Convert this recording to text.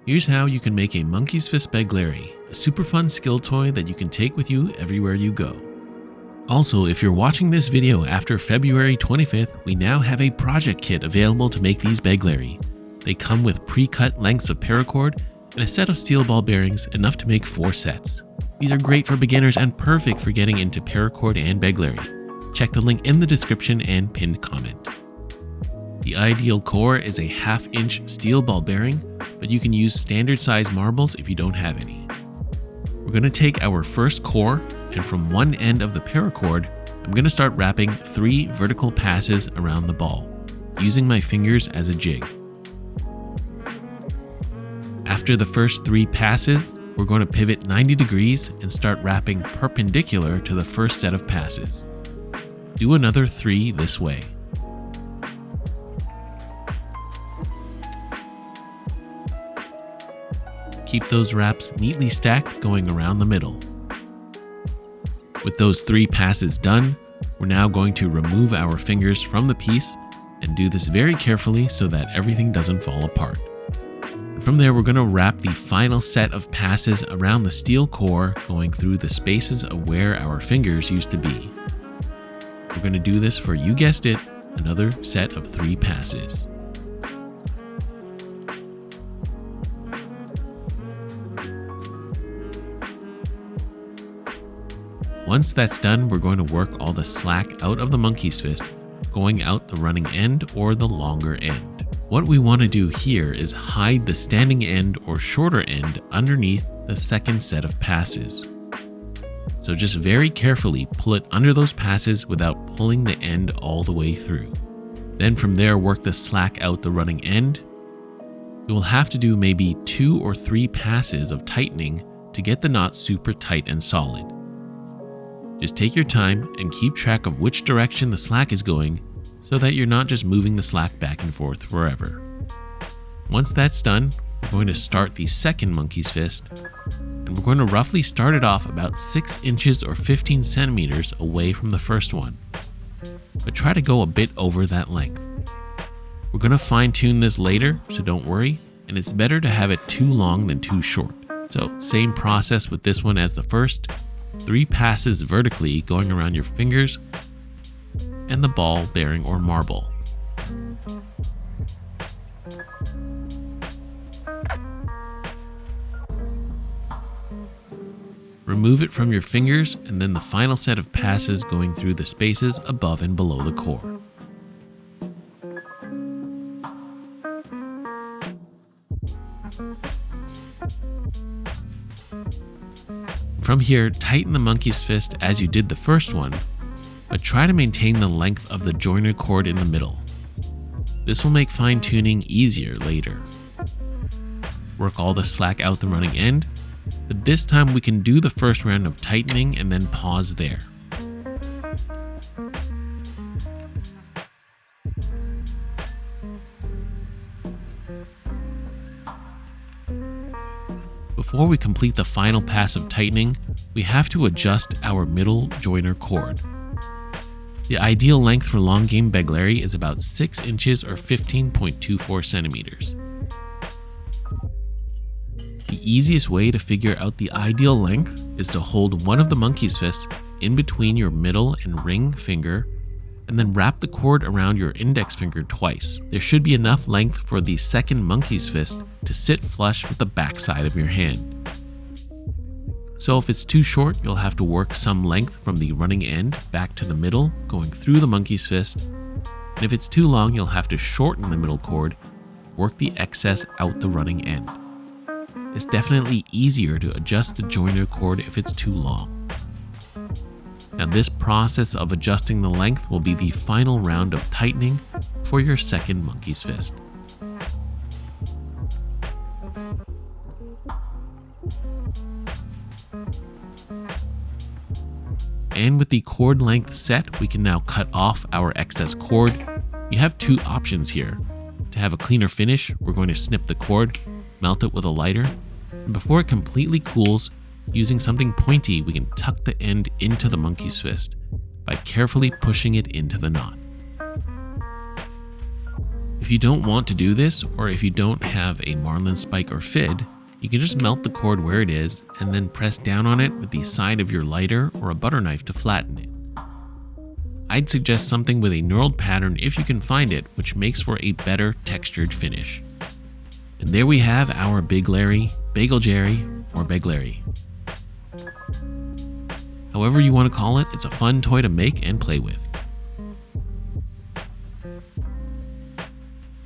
Here's how you can make a monkey's fist Begleri, a super fun skill toy that you can take with you everywhere you go. Also, if you're watching this video after February 25th, we now have a project kit available to make these Begleri. They come with pre-cut lengths of paracord and a set of steel ball bearings, enough to make 4 sets. These are great for beginners and perfect for getting into paracord and Begleri. Check the link in the description and pinned comment. The ideal core is a 1/2 inch steel ball bearing, but you can use standard size marbles if you don't have any. We're going to take our first core, and from one end of the paracord, I'm going to start wrapping 3 vertical passes around the ball, using my fingers as a jig. After the first 3 passes, we're going to pivot 90 degrees and start wrapping perpendicular to the first set of passes. Do another 3 this way. Keep those wraps neatly stacked going around the middle. With those 3 passes done, we're now going to remove our fingers from the piece and do this very carefully so that everything doesn't fall apart. From there, we're going to wrap the final set of passes around the steel core, going through the spaces of where our fingers used to be. We're going to do this for, you guessed it, another set of 3 passes. Once that's done, we're going to work all the slack out of the monkey's fist, going out the running end or the longer end. What we want to do here is hide the standing end or shorter end underneath the second set of passes. So just very carefully pull it under those passes without pulling the end all the way through. Then from there, work the slack out the running end. You will have to do maybe 2 or 3 passes of tightening to get the knot super tight and solid. Just take your time and keep track of which direction the slack is going so that you're not just moving the slack back and forth forever. Once that's done, we're going to start the second monkey's fist, and we're going to roughly start it off about 6 inches or 15 centimeters away from the first one, but try to go a bit over that length. We're going to fine tune this later, so don't worry, and it's better to have it too long than too short. So same process with this one as the first. 3 passes vertically going around your fingers and the ball bearing or marble. Remove it from your fingers and then the final set of passes going through the spaces above and below the core. From here, tighten the monkey's fist as you did the first one, but try to maintain the length of the joiner cord in the middle. This will make fine-tuning easier later. Work all the slack out the running end, but this time we can do the first round of tightening and then pause there. Before we complete the final pass of tightening, we have to adjust our middle joiner cord. The ideal length for long game Begleri is about 6 inches or 15.24 centimeters. The easiest way to figure out the ideal length is to hold one of the monkey's fists in between your middle and ring finger, and then wrap the cord around your index finger twice. There should be enough length for the second monkey's fist to sit flush with the back side of your hand. So if it's too short, you'll have to work some length from the running end back to the middle, going through the monkey's fist. And if it's too long, you'll have to shorten the middle cord, work the excess out the running end. It's definitely easier to adjust the joiner cord if it's too long. Now this process of adjusting the length will be the final round of tightening for your second monkey's fist. And with the cord length set, we can now cut off our excess cord. You have 2 options here. To have a cleaner finish, we're going to snip the cord, melt it with a lighter, and before it completely cools, using something pointy, we can tuck the end into the monkey's fist by carefully pushing it into the knot. If you don't want to do this, or if you don't have a marlin spike or fid, you can just melt the cord where it is and then press down on it with the side of your lighter or a butter knife to flatten it. I'd suggest something with a knurled pattern if you can find it, which makes for a better textured finish. And there we have our Begleri, Bagel Jerry, or Begleri. However you want to call it, it's a fun toy to make and play with.